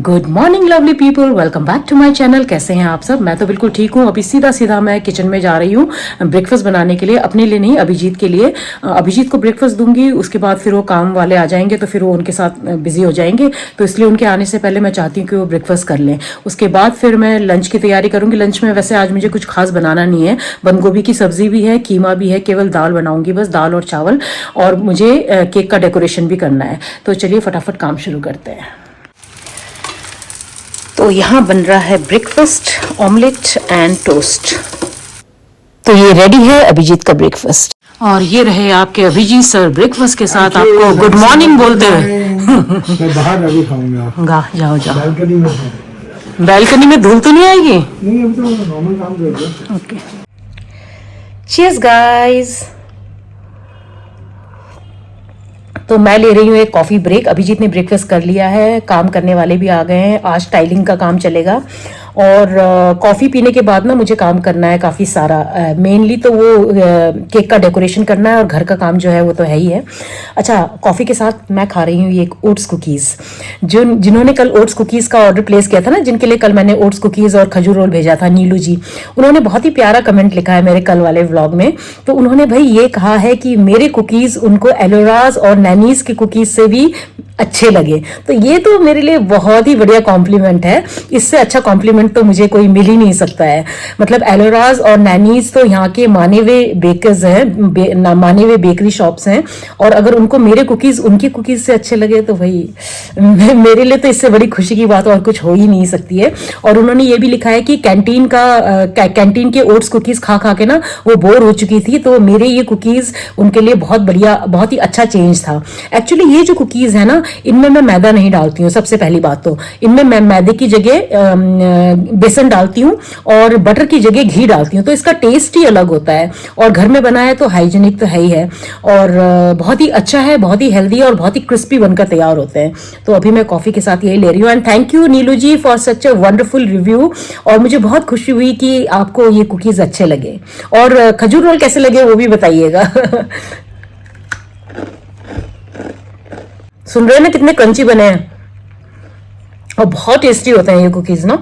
Good morning lovely people, welcome back to my channel. कैसे हैं आप सब? मैं तो बिल्कुल ठीक हूँ। अभी सीधा सीधा मैं किचन में जा रही हूँ ब्रेकफास्ट बनाने के लिए, अपने लिए नहीं, अभिजीत के लिए। अभिजीत को ब्रेकफास्ट दूंगी, उसके बाद फिर वो काम वाले आ जाएंगे तो फिर वो उनके साथ बिजी हो जाएंगे, तो इसलिए उनके आने से पहले मैं चाहती हूँ कि वो ब्रेकफास्ट कर लें। उसके बाद फिर मैं लंच की तैयारी करूँगी। लंच में वैसे आज मुझे कुछ खास बनाना नहीं है, बंद गोभी की सब्जी भी है, कीमा भी है, केवल दाल बनाऊंगी, बस दाल और चावल। और मुझे केक का डेकोरेशन भी करना है। तो चलिए फटाफट काम शुरू करते हैं। तो यहाँ बन रहा है ब्रेकफास्ट, ऑमलेट एंड टोस्ट। तो ये रेडी है अभिजीत का ब्रेकफास्ट। और ये रहे आपके अभिजीत सर ब्रेकफास्ट के साथ आपको गुड मॉर्निंग बोलते हुए। मैं बाहर अभी खाऊंगा। जाओ जाओ, बालकनी में। बालकनी में धूल तो नहीं आएगी? नहीं, अभी तो नॉर्मल काम कर रहे हैं। Okay, cheers guys. तो मैं ले रही हूँ एक कॉफ़ी ब्रेक। अभिजीत ने ब्रेकफास्ट कर लिया है, काम करने वाले भी आ गए हैं। आज टाइलिंग का काम चलेगा और कॉफ़ी पीने के बाद ना मुझे काम करना है काफ़ी सारा। मेनली तो वो केक का डेकोरेशन करना है और घर का काम जो है वो तो है ही है। अच्छा, कॉफ़ी के साथ मैं खा रही हूँ ये ओट्स कुकीज़। जिन्होंने कल ओट्स कुकीज़ का ऑर्डर प्लेस किया था ना, जिनके लिए कल मैंने ओट्स कुकीज़ और खजूर रोल भेजा था, नीलू जी, उन्होंने बहुत ही प्यारा कमेंट लिखा है मेरे कल वाले व्लॉग में। तो उन्होंने भाई ये कहा है कि मेरे कुकीज़ उनको एलोराज और नैनीज की कुकीज़ से भी अच्छे लगे। तो ये तो मेरे लिए बहुत ही बढ़िया कॉम्प्लीमेंट है। इससे अच्छा कॉम्प्लीमेंट तो मुझे कोई मिल ही नहीं सकता है। मतलब एलोराज और नैनीज तो यहाँ के माने हुए बेकर्स हैं, माने हुए बेकरी शॉप्स हैं, और अगर उनको मेरे कुकीज़ उनकी कुकीज़ से अच्छे लगे तो भाई मेरे लिए तो इससे बड़ी खुशी की बात और कुछ हो ही नहीं सकती है। और उन्होंने ये भी लिखा है कि कैंटीन के ओट्स कुकीज़ खा खा के ना वो बोर हो चुकी थी, तो मेरे ये कुकीज़ उनके लिए बहुत बढ़िया, बहुत ही अच्छा चेंज था। एक्चुअली ये जो कुकीज़ है ना, इनमें मैं मैदा नहीं डालती हूँ। सबसे पहली बात तो इनमें मैं मैदे की जगह बेसन डालती हूँ और बटर की जगह घी डालती हूँ, तो इसका टेस्ट ही अलग होता है। और घर में बना है तो हाइजीनिक तो है ही है, और बहुत ही अच्छा है, बहुत ही हेल्दी और बहुत ही क्रिस्पी बनकर तैयार होते हैं। तो अभी मैं कॉफी के साथ यही ले रही हूँ। And thank you Neelu ji for such a wonderful review. और मुझे बहुत खुशी हुई कि आपको ये कुकीज अच्छे लगे। और खजूर रोल कैसे लगे वो भी बताइएगा। सुन रहे हैं ना कितने क्रंची बने हैं, और बहुत टेस्टी होते हैं ये कुकीज ना।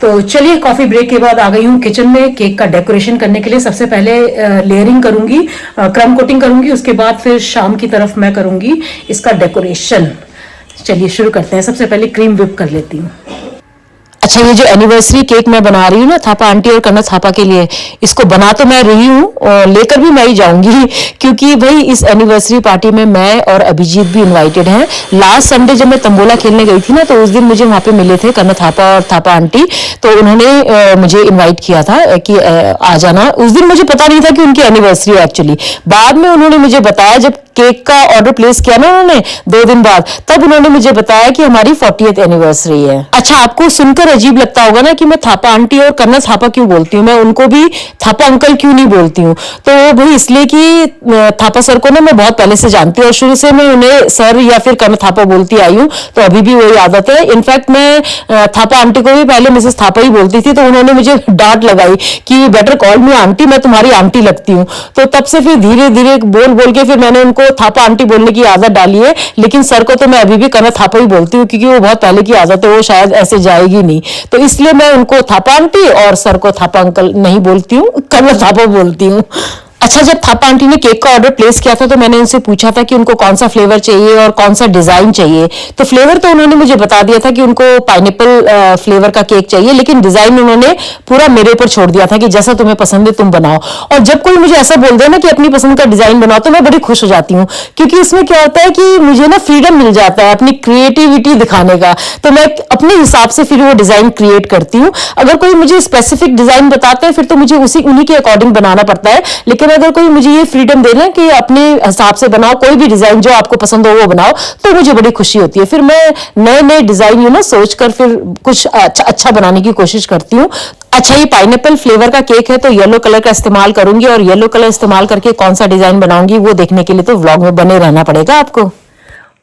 तो चलिए कॉफी ब्रेक के बाद आ गई हूँ किचन में केक का डेकोरेशन करने के लिए। सबसे पहले लेयरिंग करूंगी, क्रम कोटिंग करूंगी, उसके बाद फिर शाम की तरफ मैं करूंगी इसका डेकोरेशन। चलिए शुरू करते हैं। सबसे पहले क्रीम व्हिप कर लेती हूँ। अच्छा, ये जो एनिवर्सरी केक मैं बना रही हूँ ना थापा आंटी और कन्नत थापा के लिए, इसको बना तो मैं रही हूँ और लेकर भी मैं ही जाऊंगी, क्योंकि भाई इस एनिवर्सरी पार्टी में मैं और अभिजीत भी इनवाइटेड हैं। लास्ट संडे जब मैं तंबोला खेलने गई थी ना, तो उस दिन मुझे वहां पे मिले थे कन्नत थापा और थापा आंटी, तो उन्होंने मुझे इन्वाइट किया था कि आ जाना। उस दिन मुझे पता नहीं था कि उनकी एनिवर्सरी है एक्चुअली। बाद में उन्होंने मुझे बताया, जब केक का ऑर्डर प्लेस किया ना उन्होंने 2 दिन बाद, तब उन्होंने मुझे बताया कि हमारी 40th एनिवर्सरी है। अच्छा, आपको सुनकर अजीब लगता होगा ना कि मैं थापा आंटी और कन्नत थापा क्यों बोलती हूँ, मैं उनको भी थापा अंकल क्यों नहीं बोलती हूँ। तो भाई इसलिए कि थापा सर को ना मैं बहुत पहले से जानती हूँ और शुरू से मैं उन्हें सर या फिर कन्नत थापा बोलती आई हूँ, तो अभी भी वही आदत है। इनफैक्ट मैं थापा आंटी को भी पहले मिसेस थापा ही बोलती थी, तो उन्होंने मुझे डांट लगाई कि बेटर कॉल मी आंटी, मैं तुम्हारी आंटी लगती हूँ। तो तब से फिर धीरे धीरे बोल बोल के फिर मैंने उनको थापा आंटी बोलने की आदत डाली है। लेकिन सर को तो मैं अभी भी कन्नत थापा ही बोलती हूँ, क्योंकि वो बहुत पहले की आदत है, वो शायद ऐसे जाएगी नहीं, तो इसलिए मैं उनको थापा आंटी और सर को थापा अंकल नहीं बोलती हूँ, कन्नत थापा बोलती हूँ। अच्छा, जब थापा आंटी ने केक का ऑर्डर प्लेस किया था तो मैंने उनसे पूछा था कि उनको कौन सा फ्लेवर चाहिए और कौन सा डिजाइन चाहिए। तो फ्लेवर तो उन्होंने मुझे बता दिया था कि उनको पाइनएप्पल फ्लेवर का केक चाहिए, लेकिन डिजाइन उन्होंने पूरा मेरे ऊपर छोड़ दिया था कि जैसा तुम्हें पसंद है तुम बनाओ। और जब कोई मुझे ऐसा बोल दे ना कि अपनी पसंद का डिजाइन बनाओ, तो मैं बड़ी खुश हो जाती हूँ, क्योंकि इसमें क्या होता है कि मुझे ना फ्रीडम मिल जाता है अपनी क्रिएटिविटी दिखाने का। तो मैं अपने हिसाब से फिर वो डिजाइन क्रिएट करती हूँ। अगर कोई मुझे स्पेसिफिक डिजाइन बताते हैं फिर तो मुझे उन्हीं के अकॉर्डिंग बनाना पड़ता है, लेकिन अगर कोई मुझे ये फ्रीडम दे रहा है कि अपने हिसाब से बनाओ, कोई भी डिजाइन जो आपको पसंद हो वो बनाओ, तो मुझे बड़ी खुशी होती है। फिर मैं नए नए डिजाइन सोचकर फिर कुछ अच्छा बनाने की कोशिश करती हूँ। अच्छा, ये पाइनएप्पल फ्लेवर का केक है तो येलो कलर का इस्तेमाल करूंगी, और येलो कलर इस्तेमाल करके कौन सा डिजाइन बनाऊंगी वो देखने के लिए तो व्लॉग में बने रहना पड़ेगा आपको।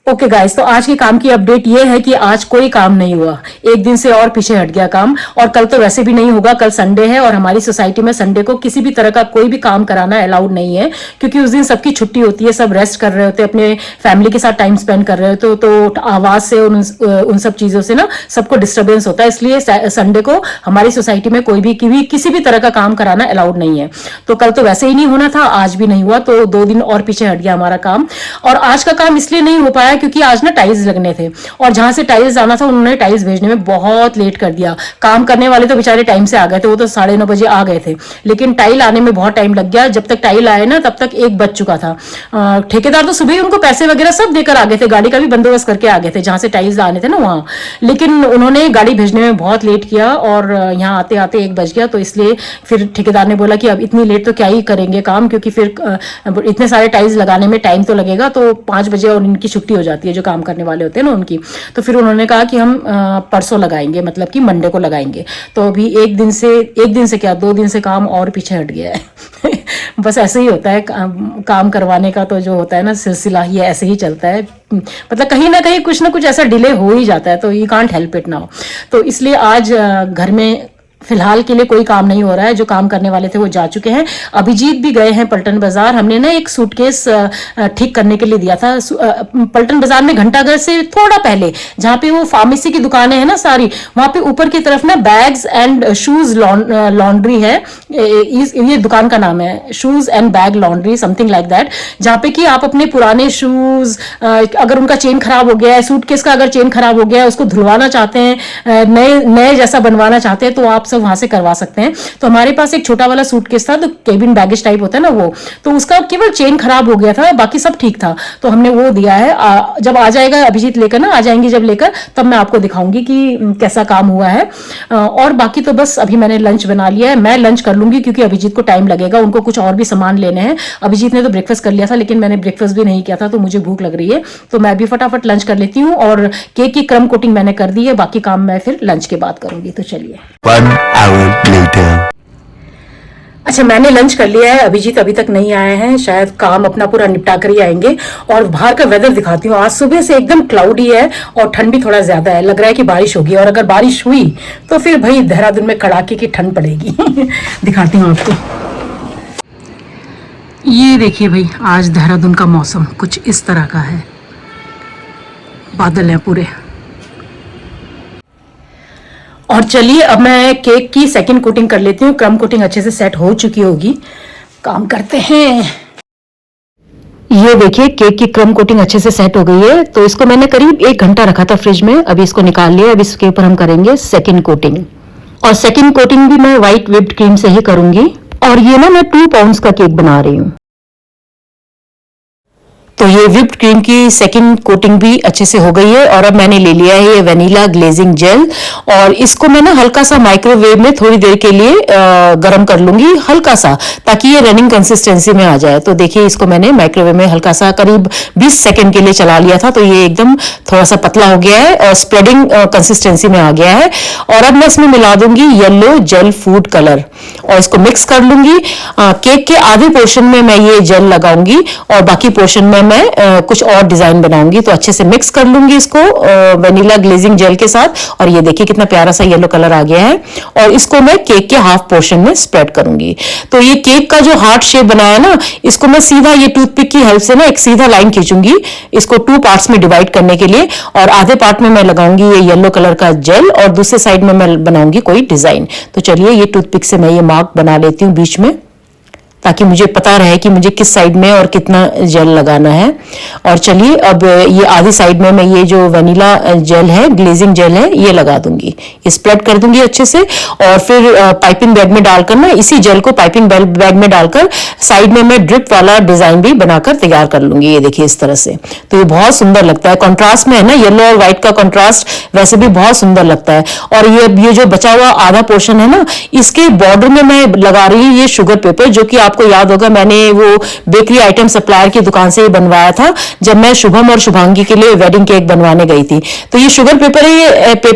ओके गाइस, तो आज के काम की अपडेट ये है कि आज कोई काम नहीं हुआ, एक दिन से और पीछे हट गया काम। और कल तो वैसे भी नहीं होगा, कल संडे है और हमारी सोसाइटी में संडे को किसी भी तरह का कोई भी काम कराना अलाउड नहीं है, क्योंकि उस दिन सबकी छुट्टी होती है, सब रेस्ट कर रहे होते हैं, अपने फैमिली के साथ टाइम स्पेंड कर रहे होते तो आवाज से उन सब चीजों से ना सबको डिस्टर्बेंस होता है। इसलिए संडे को हमारी सोसाइटी में कोई भी किसी भी तरह का काम कराना अलाउड नहीं है। तो कल तो वैसे ही नहीं होना था, आज भी नहीं हुआ, तो 2 दिन और पीछे हट गया हमारा काम। और आज का काम इसलिए नहीं हो पाया क्योंकि आज ना टाइल्स लगने थे, और जहां से टाइल्स आना था उन्होंने टाइल्स भेजने में बहुत लेट कर दिया। काम करने वाले तो बेचारे टाइम से आ गए थे, वो तो 9:30 बजे आ गए थे, लेकिन टाइल आने में बहुत टाइम लग गया। जब तक टाइल आए ना तब तक 1 बज चुका था। ठेकेदार तो सुबह ही उनको पैसे वगैरह सब देकर आ गए थे, गाड़ी का भी बंदोबस्त करके आ गए थे जहां से टाइल्स आने थे ना वहां, लेकिन उन्होंने गाड़ी भेजने में बहुत लेट किया और यहाँ आते आते 1 बज गया। तो इसलिए फिर ठेकेदार ने बोला कि अब इतनी लेट तो क्या ही करेंगे काम, क्योंकि फिर इतने सारे टाइल्स लगाने में टाइम तो लगेगा। तो 5 बजे और इनकी छुट्टी हो जाती है जो काम करने वाले होते हैं ना उनकी। तो फिर उन्होंने कहा कि हम परसों लगाएंगे, मतलब कि मंडे को लगाएंगे। तो अभी एक दिन से क्या 2 दिन से काम और पीछे हट गया है। बस ऐसे ही होता है काम करवाने का, तो जो होता है ना सिलसिला ये ऐसे ही चलता है, मतलब कहीं ना कहीं कुछ ना कुछ ऐसा डिले हो ही जाता है, तो you can't help it now. तो इसलिए आज घर में फिलहाल के लिए कोई काम नहीं हो रहा है, जो काम करने वाले थे वो जा चुके हैं। अभिजीत भी गए हैं पलटन बाजार। हमने ना एक सूटकेस ठीक करने के लिए दिया था पलटन बाजार में, घंटाघर से थोड़ा पहले, जहाँ पे वो फार्मेसी की दुकानें हैं ना सारी, वहां पे ऊपर की तरफ ना बैग्स एंड शूज लॉन्ड्री है, ये दुकान का नाम है, shoes and bag laundry something like that, जहाँ पे कि आप अपने पुराने शूज, अगर उनका चेन खराब हो गया है, सूटकेस का अगर चेन खराब हो गया है, उसको धुलवाना चाहते हैं, नए जैसा बनवाना चाहते हैं, तो आप वहां से करवा सकते हैं। तो हमारे पास एक छोटा वाला सूटकेस था, तो केबिन बैगेज टाइप होता है ना वो, तो उसका केवल चेन खराब हो गया था, बाकी सब ठीक था, तो हमने वो दिया है। जब आ जाएगा अभिजीत लेकर ना, आ जाएंगे जब लेकर, तब मैं आपको दिखाऊंगी कि कैसा काम हुआ है। और बाकी तो बस अभी मैंने लंच बना लिया है, मैं लंच कर लूंगी क्योंकि अभिजीत को टाइम लगेगा, उनको कुछ और भी सामान लेने हैं। अभिजीत ने तो ब्रेकफास्ट कर लिया था, लेकिन मैंने ब्रेकफास्ट भी नहीं किया था, तो मुझे भूख लग रही है, तो मैं भी फटाफट लंच कर लेती हूँ। और केक की क्रम कोटिंग मैंने कर दी है, बाकी काम मैं फिर लंच के बाद करूंगी। तो चलिए। 1 hour later. अच्छा, मैंने लंच कर लिया है, अभिजीत अभी तक नहीं आए हैं, शायद काम अपना पूरा निपटा कर ही आएंगे। और बाहर का वेदर दिखाती हूँ, आज सुबह से एकदम क्लाउडी है और ठंड भी थोड़ा ज्यादा है, लग रहा है कि बारिश होगी, और अगर बारिश हुई तो फिर भाई देहरादून में कड़ाके की ठंड पड़ेगी। दिखाती हूँ आपको, ये देखिए भाई, आज देहरादून का मौसम कुछ इस तरह का है, बादल है पूरे। और चलिए अब मैं केक की सेकंड कोटिंग कर लेती हूँ, क्रम कोटिंग अच्छे से सेट हो चुकी होगी, काम करते हैं। ये देखिए केक की क्रम कोटिंग अच्छे से सेट हो गई है, तो इसको मैंने करीब 1 घंटा रखा था फ्रिज में, अभी इसको निकाल लिया। अब इसके ऊपर हम करेंगे सेकंड कोटिंग, और सेकंड कोटिंग भी मैं व्हाइट व्हिप्ड क्रीम से ही करूंगी। और ये ना मैं 2 पाउंड्स का केक बना रही हूँ, तो ये व्हिप्ड क्रीम की सेकंड कोटिंग भी अच्छे से हो गई है। और अब मैंने ले लिया है ये वेनिला ग्लेजिंग जेल, और इसको मैं ना हल्का सा माइक्रोवेव में थोड़ी देर के लिए गर्म कर लूंगी, हल्का सा, ताकि ये रनिंग कंसिस्टेंसी में आ जाए। तो देखिए इसको मैंने माइक्रोवेव में हल्का सा करीब 20 सेकंड के लिए चला लिया था, तो ये एकदम थोड़ा सा पतला हो गया है और स्प्रेडिंग कंसिस्टेंसी में आ गया है। और अब मैं इसमें मिला दूंगी येलो जेल फूड कलर, और इसको मिक्स कर लूंगी। केक के आधे पोर्शन में मैं ये जेल लगाऊंगी और बाकी पोर्शन में मैं कुछ और डिजाइन बनाऊंगी। तो अच्छे से मिक्स कर लूंगी इसको वेनिला ग्लेजिंग जेल के साथ, और ये देखिए कितना प्यारा सा येलो कलर आ गया है। और इसको मैं केक के हाफ पोर्शन में स्प्रेड करूंगी। तो ये केक का जो हार्ट शेप बनाया ना, इसको मैं सीधा ये टूथपिक की हेल्प से ना एक सीधा लाइन खींचूंगी, इसको 2 पार्ट्स में डिवाइड करने के लिए, और आधे पार्ट में मैं लगाऊंगी ये येलो कलर का जेल, और दूसरे साइड में मैं बनाऊंगी कोई डिजाइन। तो चलिए ये टूथपिक से मैं ये मार्क बना लेती हूँ बीच में, ताकि मुझे पता रहे कि मुझे किस साइड में और कितना जेल लगाना है। और चलिए अब ये आधी साइड में मैं ये जो वेनिला जेल है, ग्लेजिंग जेल है, ये लगा दूंगी, ये स्प्रेड कर दूंगी अच्छे से। और फिर पाइपिंग बैग में डालकर ना, इसी जेल को पाइपिंग बैग में डालकर साइड में मैं ड्रिप वाला डिजाइन भी बनाकर तैयार कर लूंगी, ये देखिए इस तरह से। तो ये बहुत सुंदर लगता है, कॉन्ट्रास्ट में है ना, येलो और व्हाइट का कॉन्ट्रास्ट वैसे भी बहुत सुंदर लगता है। और ये जो बचा हुआ आधा पोर्शन है ना, इसके बॉर्डर में मैं लगा रही हूँ ये शुगर पेपर, जो कि आप आपको याद होगा मैंने वो बेकरी आइटम सप्लायर की दुकान से ही बनवाया था जब मैं शुभम और शुभांगी के लिए वेडिंग केक बनवाने गई थी। तो ये शुगर पेपर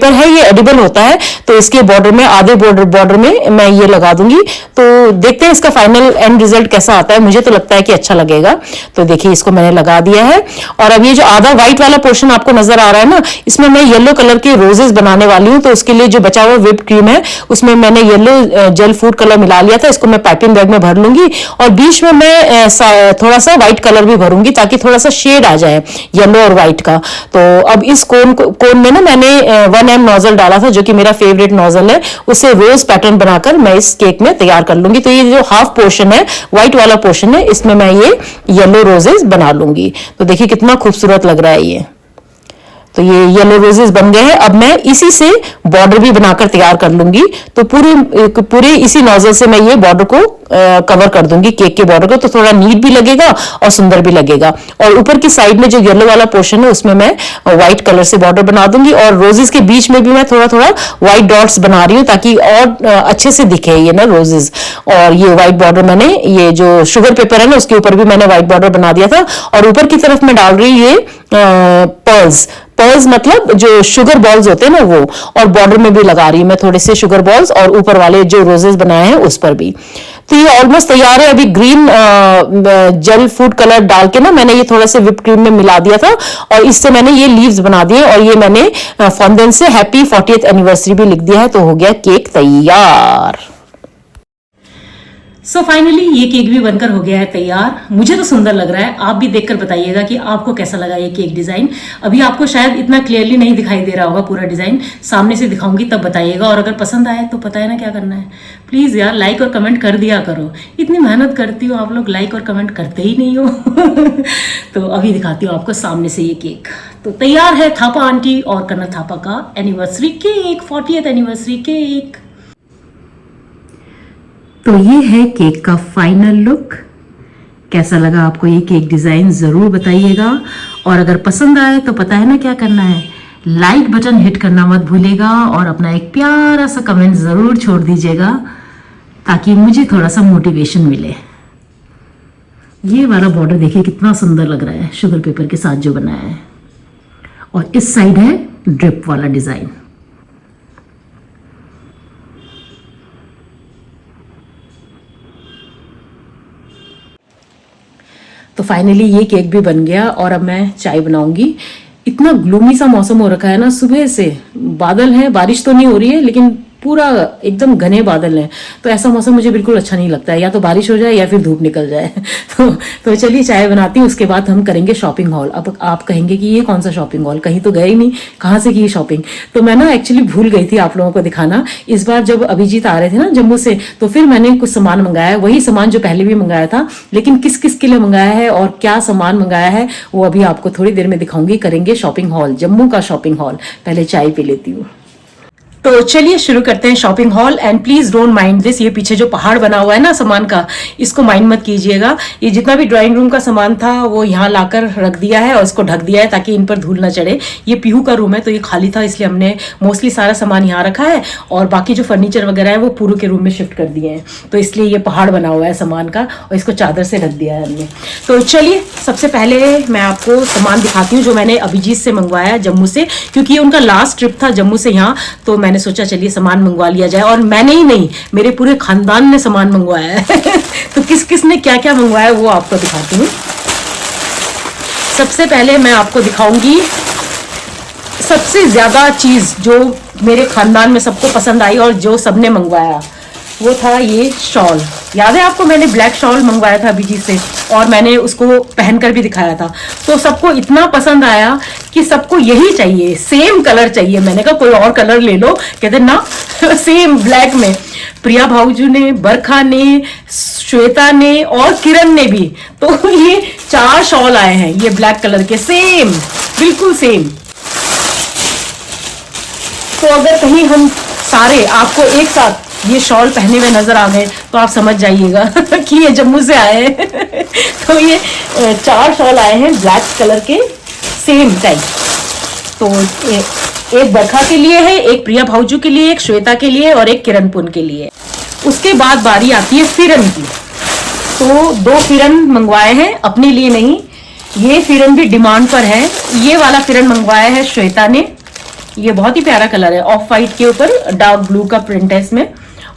है, ये एडिबल होता है। तो इसके बॉर्डर में, आधे बॉर्डर में मैं ये लगा दूंगी। तो देखते हैं इसका फाइनल एंड रिजल्ट कैसा आता है। मुझे तो लगता है कि अच्छा लगेगा। तो देखिए इसको मैंने लगा दिया है। और अब ये जो आधा व्हाइट वाला पोर्शन आपको नजर आ रहा है ना, इसमें मैं येलो कलर के रोजेस बनाने वाली हूँ। तो उसके लिए जो बचा हुआ व्हिप क्रीम है उसमें मैंने येलो जेल फूड कलर मिला लिया था। इसको मैं पाइपिंग बैग में भर लूंगी और बीच में मैं थोड़ा सा व्हाइट कलर भी भरूंगी ताकि थोड़ा सा शेड आ जाए येलो और व्हाइट का। तो अब इस कोन में ना मैंने 1M नोजल डाला था जो कि मेरा फेवरेट नोजल है। उसे रोज पैटर्न बनाकर मैं इस केक में तैयार कर लूंगी। तो ये जो हाफ पोर्शन है, व्हाइट वाला पोर्शन है, इसमें मैं ये येलो रोजेस बना लूंगी। तो देखिए कितना खूबसूरत लग रहा है ये। तो ये येलो रोजेस बन गए हैं। अब मैं इसी से बॉर्डर भी बनाकर तैयार कर लूंगी। तो पूरे इसी नोजल से मैं ये बॉर्डर को कवर कर दूंगी, केक के बॉर्डर को। तो थोड़ा नीट भी लगेगा और सुंदर भी लगेगा। और ऊपर की साइड में जो येलो वाला पोर्शन है उसमें मैं व्हाइट कलर से बॉर्डर बना दूंगी। और रोजेस के बीच में भी मैं थोड़ा थोड़ा व्हाइट डॉट्स बना रही हूँ ताकि और अच्छे से दिखे ये ना रोजेस। और ये व्हाइट बॉर्डर मैंने, ये जो शुगर पेपर है ना उसके ऊपर भी मैंने व्हाइट बॉर्डर बना दिया था। और ऊपर की तरफ मैं डाल रही ये पर्ल्स मतलब जो शुगर बॉल्स होते हैं ना वो। और बॉर्डर में भी लगा रही हूँ मैं थोड़े से शुगर बॉल्स और ऊपर वाले जो रोजेस बनाए हैं उस पर भी। तो ये ऑलमोस्ट तैयार है। अभी ग्रीन जेल फूड कलर डाल के ना मैंने ये थोड़ा से व्हिप क्रीम में मिला दिया था और इससे मैंने ये लीव्स बना दिए। और ये मैंने फॉन्डेंट से हैप्पी 40th एनिवर्सरी भी लिख दिया है। तो हो गया केक तैयार। सो फाइनली ये केक भी बनकर हो गया है तैयार। मुझे तो सुंदर लग रहा है। आप भी देखकर बताइएगा कि आपको कैसा लगा ये केक डिजाइन। अभी आपको शायद इतना क्लियरली नहीं दिखाई दे रहा होगा पूरा डिजाइन, सामने से दिखाऊंगी तब बताइएगा। और अगर पसंद आए तो पता है ना क्या करना है, प्लीज यार लाइक और कमेंट कर दिया करो। इतनी मेहनत करती हो आप लोग, लाइक और कमेंट करते ही नहीं हो। तो अभी दिखाती हूँ आपको सामने से ये केक। तो तैयार है थापा आंटी और कन्नड़ थापा का anniversary cake, 40th anniversary cake. तो ये है केक का फाइनल लुक। कैसा लगा आपको ये केक डिजाइन जरूर बताइएगा। और अगर पसंद आए तो पता है ना क्या करना है, लाइक बटन हिट करना मत भूलिएगा और अपना एक प्यारा सा कमेंट जरूर छोड़ दीजिएगा ताकि मुझे थोड़ा सा मोटिवेशन मिले। ये वाला बॉर्डर देखिए कितना सुंदर लग रहा है शुगर पेपर के साथ जो बनाया है। और इस साइड है ड्रिप वाला डिजाइन। तो फाइनली ये केक भी बन गया और अब मैं चाय बनाऊंगी। इतना ग्लूमी सा मौसम हो रखा है ना, सुबह से बादल है, बारिश तो नहीं हो रही है लेकिन पूरा एकदम घने बादल हैं। तो ऐसा मौसम मुझे बिल्कुल अच्छा नहीं लगता है, या तो बारिश हो जाए या फिर धूप निकल जाए। तो चलिए चाय बनाती हूँ, उसके बाद हम करेंगे शॉपिंग हॉल। अब आप कहेंगे कि ये कौन सा शॉपिंग हॉल, कहीं तो गए ही नहीं, कहाँ से की शॉपिंग। तो मैं ना एक्चुअली भूल गई थी आप लोगों को दिखाना। इस बार जब अभिजीत आ रहे थे ना जम्मू से, तो फिर मैंने कुछ सामान मंगाया, वही सामान जो पहले भी मंगाया था, लेकिन किस किस के लिए मंगाया है और क्या सामान मंगाया है वो अभी आपको थोड़ी देर में दिखाऊंगी। करेंगे शॉपिंग हॉल, जम्मू का शॉपिंग हॉल। पहले चाय पी लेती हूँ। तो चलिए शुरू करते हैं shopping hall. And please don't mind this, ये पीछे जो पहाड़ बना हुआ है ना सामान का, इसको माइंड मत कीजिएगा। ये जितना भी ड्राइंग रूम का सामान था वो यहाँ लाकर रख दिया है और इसको ढक दिया है ताकि इन पर धूल ना चढ़े। ये पीहू का रूम है तो ये खाली था, इसलिए हमने मोस्टली सारा सामान यहाँ रखा है और बाकी जो फर्नीचर वगैरह है वो पूरू के रूम में शिफ्ट कर दिए हैं। तो इसलिए ये पहाड़ बना हुआ है सामान का और इसको चादर से ढक दिया है हमने। तो चलिए सबसे पहले मैं आपको सामान दिखाती हूँ जो मैंने अभिजीत से मंगवाया जम्मू से, क्योंकि ये उनका लास्ट ट्रिप था जम्मू से यहाँ। तो मैंने सोचा चलिए सामान मंगवा लिया जाए। और मैंने ही नहीं, मेरे पूरे खानदान ने सामान मंगवाया है। तो किस किस ने क्या क्या मंगवाया वो आपको दिखाती हूँ। सबसे पहले मैं आपको दिखाऊंगी सबसे ज्यादा चीज जो मेरे खानदान में सबको पसंद आई और जो सबने मंगवाया, वो था ये शॉल। याद है आपको, मैंने ब्लैक शॉल मंगवाया था अभिजीत से और मैंने उसको पहनकर भी दिखाया था। तो सबको इतना पसंद आया कि सबको यही चाहिए, सेम कलर चाहिए। मैंने कहा कोई और कलर ले लो, कहते ना सेम ब्लैक में। प्रिया भाऊजी ने, बरखा ने, श्वेता ने और किरण ने भी। तो ये 4 शॉल आए हैं ये ब्लैक कलर के, सेम, बिल्कुल सेम। तो अगर कहीं हम सारे आपको एक साथ ये शॉल पहने में नजर आ गए तो आप समझ जाइएगा कि ये जम्मू से आए हैं। तो ये 4 शॉल आए हैं ब्लैक कलर के, सेम टाइप। तो एक बरखा के लिए है, एक प्रिया भाऊजू के लिए, एक श्वेता के लिए और एक किरण पुन के लिए। उसके बाद बारी आती है फिरन की। तो 2 फिरन मंगवाए हैं, अपने लिए नहीं, ये फिरन भी डिमांड पर है। ये वाला फिरन मंगवाया है श्वेता ने, ये बहुत ही प्यारा कलर है, ऑफ वाइट के ऊपर डार्क ब्लू का प्रिंट है इसमें।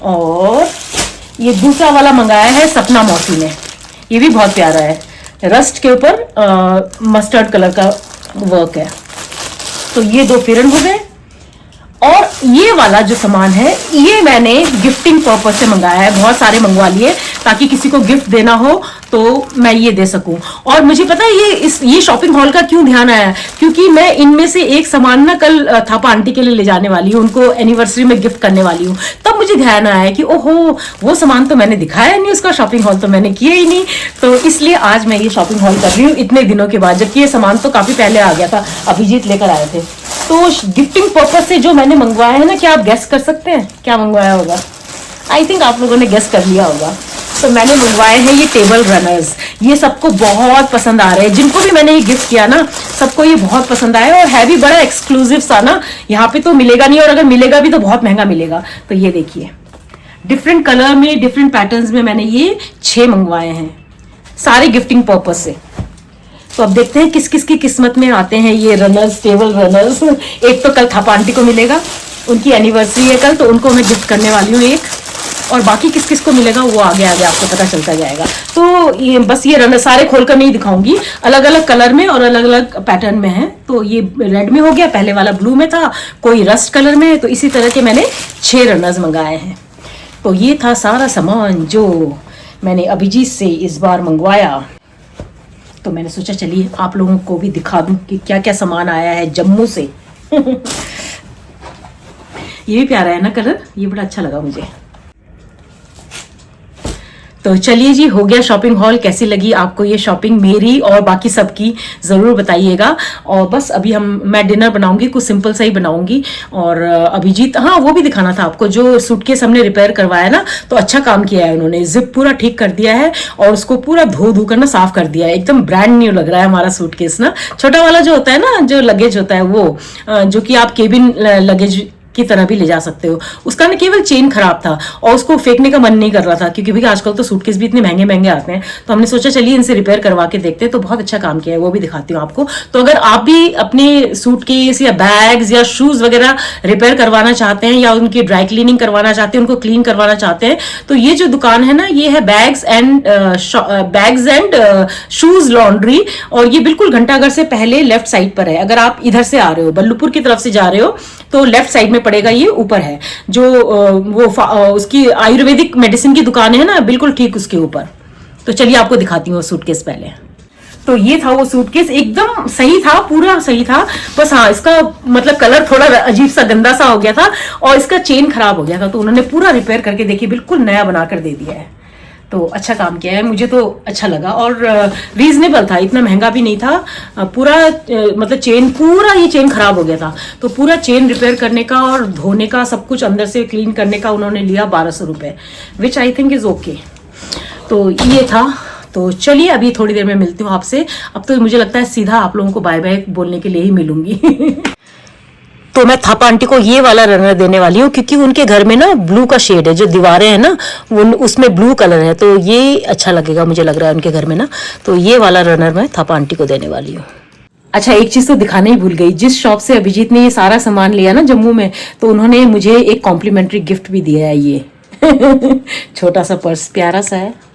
और ये दूसरा वाला मंगाया है सपना मौसी ने, ये भी बहुत प्यारा है, रस्ट के ऊपर मस्टर्ड कलर का वर्क है। तो ये 2 फिरन हो गए। और ये वाला जो सामान है ये मैंने गिफ्टिंग पर्पस से मंगाया है, बहुत सारे मंगवा लिए ताकि किसी को गिफ्ट देना हो तो मैं ये दे सकूं। और मुझे पता है ये शॉपिंग हॉल का क्यों ध्यान आया, क्योंकि मैं इनमें से एक सामान ना कल थापा आंटी के लिए ले जाने वाली हूँ, उनको एनिवर्सरी में गिफ्ट करने वाली हूँ। तब मुझे ध्यान आया कि ओहो वो सामान तो मैंने दिखाया नहीं, उसका शॉपिंग हॉल तो मैंने किया ही नहीं। तो इसलिए आज मैं ये शॉपिंग हॉल कर रही हूँ इतने दिनों के बाद, जबकि ये सामान तो काफी पहले आ गया था, अभिजीत लेकर आए थे। तो गिफ्टिंग पर्पस से जो मैंने मंगवाया है ना, क्या आप गेस कर सकते हैं क्या मंगवाया होगा? आई थिंक आप लोगों ने गेस कर लिया होगा। तो मैंने मंगवाए हैं ये टेबल रनर्स, ये सबको बहुत पसंद आ रहे हैं, जिनको भी मैंने ये गिफ्ट किया ना सबको ये बहुत पसंद आया। और है भी बड़ा एक्सक्लूसिव सा ना, यहाँ पे तो मिलेगा नहीं, और अगर मिलेगा भी तो बहुत महंगा मिलेगा। तो ये देखिए डिफरेंट कलर में, डिफरेंट पैटर्न्स में मैंने ये 6 मंगवाए हैं, सारे गिफ्टिंग पर्पस से। तो अब देखते हैं किस किस की किस्मत में आते हैं ये रनर्स, टेबल रनर्स। एक तो कल थापा आंटी को मिलेगा, उनकी एनिवर्सरी है कल, तो उनको मैं गिफ्ट करने वाली हूँ एक, और बाकी किस किस को मिलेगा वो आगे आगे आपको पता चलता जाएगा। तो ये बस ये रनर सारे खोलकर नहीं दिखाऊंगी, अलग अलग कलर में और अलग अलग पैटर्न में है। तो ये रेड में हो गया, पहले वाला ब्लू में था, कोई रस्ट कलर में है। तो इसी तरह के मैंने 6 रनर्स मंगाए हैं। तो ये था सारा सामान जो मैंने अभिजीत से इस बार मंगवाया। तो मैंने सोचा चलिए आप लोगों को भी दिखा दूं कि क्या क्या सामान आया है जम्मू से। ये भी प्यारा है ना कलर, ये बड़ा अच्छा लगा मुझे। तो चलिए जी, हो गया शॉपिंग हॉल। कैसी लगी आपको ये शॉपिंग मेरी और बाकी सबकी, जरूर बताइएगा। और बस अभी मैं डिनर बनाऊंगी, कुछ सिंपल सा ही बनाऊंगी। और अभिजीत, हाँ वो भी दिखाना था आपको, जो सूटकेस हमने रिपेयर करवाया ना, तो अच्छा काम किया है उन्होंने, जिप पूरा ठीक कर दिया है और उसको पूरा धो कर ना साफ कर दिया है, एकदम ब्रांड न्यू लग रहा है हमारा सूटकेस ना। छोटा वाला जो होता है ना, जो लगेज होता है वो, जो कि आप केबिन लगेज की तरह भी ले जा सकते हो, उसका ना केवल चेन खराब था और उसको फेंकने का मन नहीं कर रहा था, क्योंकि भाई आजकल तो सूटकेस भी इतने महंगे महंगे आते हैं। तो हमने सोचा चलिए इनसे रिपेयर करवा के देखते हैं। तो बहुत अच्छा काम किया है, वो भी दिखाती हूँ आपको। तो अगर आप भी अपने सूटकेस या बैग्स या शूज वगैरह रिपेयर करवाना चाहते हैं या उनकी ड्राई क्लीनिंग करवाना चाहते हैं, उनको क्लीन करवाना चाहते हैं, तो ये जो दुकान है ना, ये है बैग्स एंड शूज लॉन्ड्री। और ये बिल्कुल घंटाघर से पहले लेफ्ट साइड पर है। अगर आप इधर से आ रहे हो, बल्लूपुर की तरफ से जा रहे हो, तो लेफ्ट साइड में पड़ेगा, ये ऊपर है जो उसकी आयुर्वेदिक मेडिसिन की दुकान है ना, बिल्कुल ठीक उसके ऊपर। तो चलिए आपको दिखाती हूँ सूटकेस पहले। तो ये था वो सूटकेस, एकदम सही था, पूरा सही था। बस हाँ, इसका मतलब कलर थोड़ा अजीब सा गंदा सा हो गया था और इसका चेन खराब हो गया था। तो उन्होंने पूरा रिपेयर करके देखिए, बिल्कुल नया बनाकर दे दिया है। तो अच्छा काम किया है, मुझे तो अच्छा लगा। और रीजनेबल था, इतना महंगा भी नहीं था। पूरा मतलब चेन, पूरा ये चेन खराब हो गया था, तो पूरा चेन रिपेयर करने का और धोने का, सब कुछ अंदर से क्लीन करने का उन्होंने लिया 1200 रुपये, विच आई थिंक इज ओके। तो ये था। तो चलिए अभी थोड़ी देर में मिलती हूँ आपसे। अब तो मुझे लगता है सीधा आप लोगों को बाय बाय बोलने के लिए ही मिलूंगी। तो मैं थापा आंटी को ये वाला रनर देने वाली हूँ, क्योंकि उनके घर में ना ब्लू का शेड है, जो दीवारें हैं ना वो उसमें ब्लू कलर है, तो ये अच्छा लगेगा मुझे लग रहा है उनके घर में ना। तो ये वाला रनर मैं थापा आंटी को देने वाली हूँ। अच्छा, एक चीज तो दिखाना ही भूल गई, जिस शॉप से अभिजीत ने ये सारा सामान लिया ना जम्मू में, तो उन्होंने मुझे एक कॉम्प्लीमेंट्री गिफ्ट भी दिया है, ये छोटा सा पर्स, प्यारा सा है।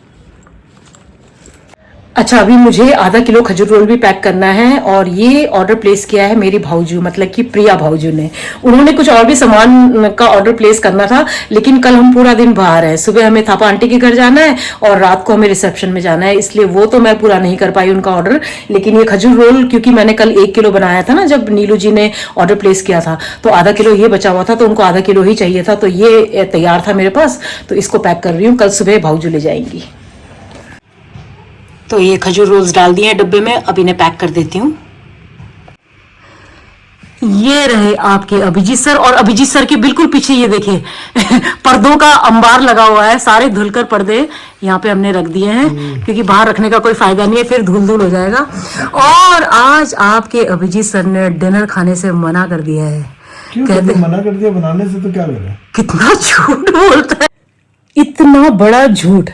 अच्छा, अभी मुझे आधा किलो खजूर रोल भी पैक करना है, और ये ऑर्डर प्लेस किया है मेरी भाऊजू, मतलब कि प्रिया भाऊजू ने। उन्होंने कुछ और भी सामान का ऑर्डर प्लेस करना था, लेकिन कल हम पूरा दिन बाहर हैं। सुबह हमें थापा आंटी के घर जाना है और रात को हमें रिसेप्शन में जाना है, इसलिए वो तो मैं पूरा नहीं कर पाई उनका ऑर्डर। लेकिन ये खजूर रोल, क्योंकि मैंने कल 1 किलो बनाया था ना जब नीलू जी ने ऑर्डर प्लेस किया था, तो आधा किलो ये बचा हुआ था, तो उनको आधा किलो ही चाहिए था, तो ये तैयार था मेरे पास, तो इसको पैक कर रही हूँ, कल सुबह भाऊजू ले जाएंगी। तो ये खजूर रोल्स डाल दिए हैं डब्बे में, अब इन्हें पैक कर देती हूँ। ये रहे आपके अभिजीत सर, और अभिजीत सर के बिल्कुल पीछे ये देखिए पर्दों का अंबार लगा हुआ है, सारे धुलकर पर्दे यहाँ पे हमने रख दिए हैं, क्योंकि बाहर रखने का कोई फायदा नहीं है, फिर धूल धूल हो जाएगा। और आज आपके अभिजीत सर ने डिनर खाने से मना कर दिया है। कहते मना कर दिया, बनाने से तो क्या करें। कितना झूठ बोलता है, इतना बड़ा झूठ।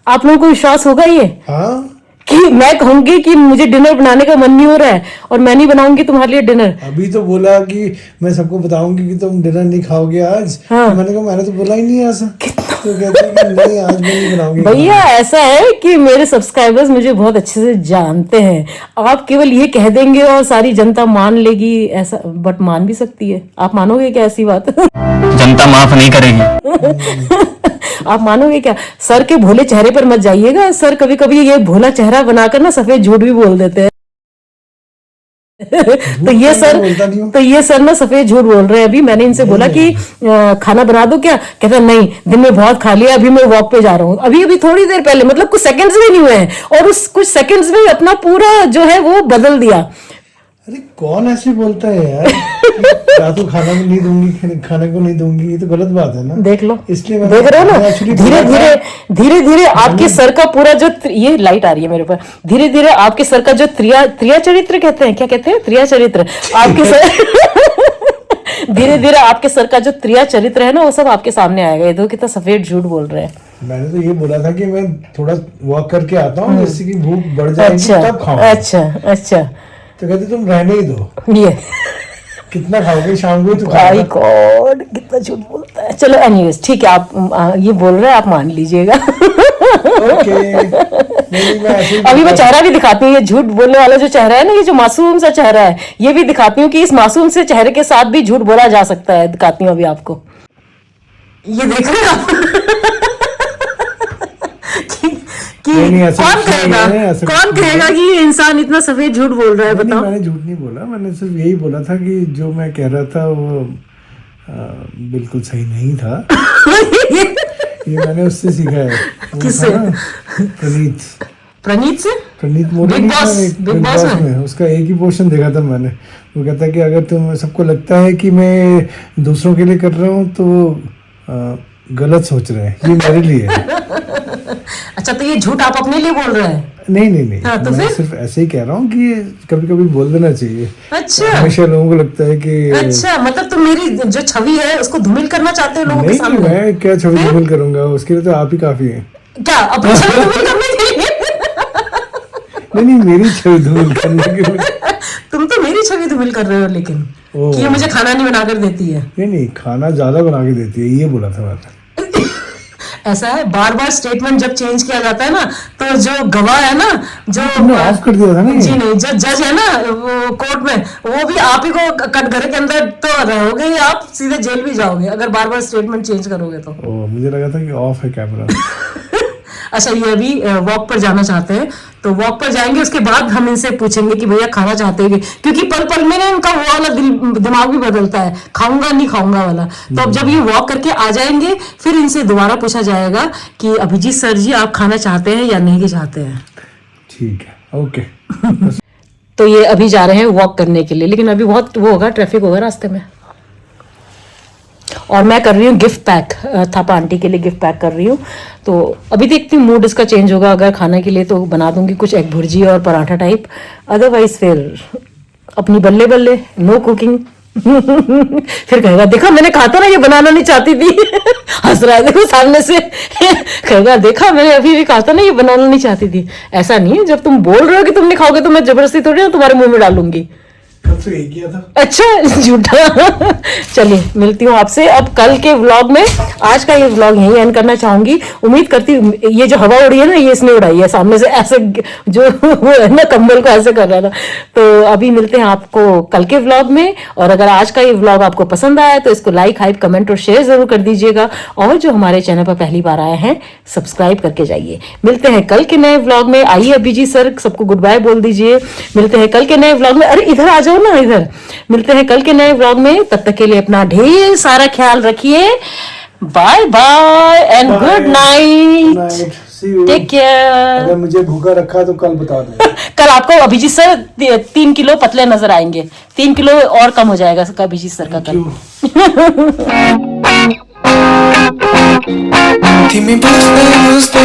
आप लोगों को विश्वास होगा ये हाँ, कि मैं कहूंगी कि मुझे डिनर बनाने का मन नहीं हो रहा है और मैं नहीं बनाऊंगी तुम्हारे लिए डिनर? अभी तो बोला कि मैं सबको बताऊंगी कि तुम डिनर नहीं खाओगे आज। हाँ। तो मैंने कहा मैंने तो बोला ही नहीं ऐसा। तो कहते हैं कि नहीं आज मैं नहीं बनाऊंगी। भैया ऐसा है कि मेरे सब्सक्राइबर्स मुझे बहुत अच्छे से जानते हैं। आप केवल ये कह देंगे और सारी जनता मान लेगी ऐसा, बट मान भी सकती है। आप मानोगे क्या ऐसी बात? जनता माफ नहीं करेगी। आप मानोगे क्या? सर के भोले चेहरे पर मत जाइएगा। सर कभी कभी ये भोला चेहरा बनाकर ना सफेद झूठ भी बोल देते हैं। तो ये सर ना सफेद झूठ बोल रहे हैं। अभी मैंने इनसे बोला कि खाना बना दो क्या? कहता है नहीं, दिन में बहुत खा लिया, अभी मैं वॉक पे जा रहा हूँ। अभी अभी थोड़ी देर पहले, मतलब कुछ सेकंड्स भी नहीं हुए हैं और उस कुछ सेकंड्स में अपना पूरा जो है वो बदल दिया। अरे कौन ऐसे बोलता है यार? या तो खाना को नहीं दूंगी, खाने को नहीं दूंगी, ये तो गलत बात है ना। देख लो, इसलिए देख रहे हो ना, धीरे धीरे आपके सर का पूरा जो ये लाइट आ रही है मेरे ऊपर, धीरे धीरे आपके सर का जो त्रिया चरित्र कहते हैं, क्या कहते हैं, त्रिया चरित्र आपके सर धीरे धीरे आपके सर का जो त्रिया चरित्र है ना वो सब आपके सामने आएगा। ये दो कितना सफेद झूठ बोल रहे हैं। मैंने तो ये बोला था कि मैं थोड़ा वॉक करके आता हूँ, जिससे कि भूख बढ़ जाएगी तब खाऊं। अच्छा तो कहते तुम रहने ही दो। ये कितना खाओगे शाम को? माय गॉड, कितना झूठ बोलता है। चलो एनीवेज ठीक है, आप ये बोल रहे हैं, आप मान लीजिएगा। ओके। अभी मैं चेहरा भी दिखाती हूँ। ये झूठ बोलने वाला जो चेहरा है ना, ये जो मासूम सा चेहरा है, ये भी दिखाती हूँ कि इस मासूम से चेहरे के साथ भी झूठ बोला जा सकता है। दिखाती हूँ अभी आपको, ये देख रहे हैं आप? कौन कहेगा कि ये इंसान इतना सफेद झूठ बोल रहा है? बताओ। मैंने झूठ नहीं बोला, मैंने सिर्फ यही बोला था कि जो मैं कह रहा था वो बिल्कुल सही नहीं था। ये मैंने उससे सीखा है। किससे? प्रणीत से? प्रणीत मोदी बिग बॉस में उसका एक ही पोर्शन देखा था मैंने। वो कहता है कि अगर तुम सबको लगता है कि मैं दूसरों के लिए कर रहा हूँ तो गलत सोच रहे हैं, ये मेरे लिए है। अच्छा, तो ये झूठ आप अपने लिए बोल रहे हैं? नहीं हाँ, तो मैं सिर्फ ऐसे ही कह रहा हूँ कि कभी कभी बोल देना चाहिए। अच्छा, हमेशा लोगों को लगता है कि अच्छा, मतलब तुम मेरी जो छवि है उसको धूमिल करना चाहते हो लोगों के सामने? नहीं, मैं क्या छवि धूमिल करूंगा? उसके लिए तो आप ही काफी हैं। क्या अपनी छवि धूमिल करने के लिए? नहीं, मेरी छवि धूमिल करने के लिए। तुम तो मेरी छवि धूमिल कर रहे हो, लेकिन कि ये मुझे खाना नहीं बनाकर देती है। नहीं, खाना ज्यादा बना के देती है, ये बोला था मैंने। ऐसा है, बार बार स्टेटमेंट जब चेंज किया जाता है ना, तो जो गवाह है ना, जो ऑफ कर दिया था ना, जी नहीं, जो जज है ना वो कोर्ट में, वो भी आप ही को कटघरे के अंदर तो रहोगे ही, आप सीधे जेल भी जाओगे अगर बार बार स्टेटमेंट चेंज करोगे तो। मुझे लगा था कि ऑफ है कैमरा। अच्छा, ये अभी वॉक पर जाना चाहते हैं, तो वॉक पर जाएंगे, उसके बाद हम इनसे पूछेंगे कि भैया खाना चाहते हैं, क्योंकि पल पल में ना इनका वो वाला दिमाग भी बदलता है, खाऊंगा नहीं खाऊंगा वाला। तो अब जब ये वॉक करके आ जाएंगे, फिर इनसे दोबारा पूछा जाएगा कि अभिजीत सर जी आप खाना चाहते हैं या नहीं चाहते हैं। ठीक है, ओके। तो ये अभी जा रहे हैं वॉक करने के लिए, लेकिन अभी बहुत वो होगा, ट्रैफिक होगा रास्ते में। और मैं कर रही हूँ गिफ्ट पैक, थापा आंटी के लिए गिफ्ट पैक कर रही हूँ। तो अभी देखती हूँ, मूड इसका चेंज होगा। अगर खाने के लिए तो बना दूंगी कुछ एग भुर्जी और पराठा टाइप, अदरवाइज फिर अपनी बल्ले बल्ले, नो कुकिंग। फिर कहेगा देखा मैंने कहा था ना ये बनाना नहीं चाहती थी। हंस रहा है देखो सामने से। कहेगा देखा मैंने अभी भी कहा था ना ये बनाना नहीं चाहती थी। ऐसा नहीं है, जब तुम बोल रहे हो कि तुम नहीं खाओगे तो मैं जबरदस्ती थोड़ी ना तुम्हारे मुंह में डालूंगी। तो एक किया था। अच्छा, झूठा। चलिए मिलती हूँ आपसे अब कल के व्लॉग में। आज का ये व्लॉग यहीं एंड करना चाहूंगी। उम्मीद करती हूँ ये जो हवा उड़ी है ना, ये इसने उड़ाई है सामने से, ऐसे जो वो है ना कंबल को ऐसे कर रहा था। तो अभी मिलते हैं आपको कल के व्लॉग में। और अगर आज का ये व्लॉग आपको पसंद आया तो इसको लाइक, हाइप, कमेंट और शेयर जरूर कर दीजिएगा। और जो हमारे चैनल पर पहली बार आए हैं, सब्सक्राइब करके जाइए। मिलते हैं कल के नए व्लॉग में। आइए अभिजीत सर सबको गुड बाय बोल दीजिए। मिलते हैं कल के नए व्लॉग में। अरे इधर आ जाओ ना, इधर। मिलते हैं कल के नए व्लॉग में, तब तक के लिए अपना ढेर सारा ख्याल रखिए। Bye bye and good night, take care. अगर मुझे भूखा रखा तो कल बता दो। कल आपको अभिजीत सर 3 किलो पतले नजर आएंगे। 3 किलो और कम हो जाएगा अभिजीत सर का कल। Dime por qué me gusta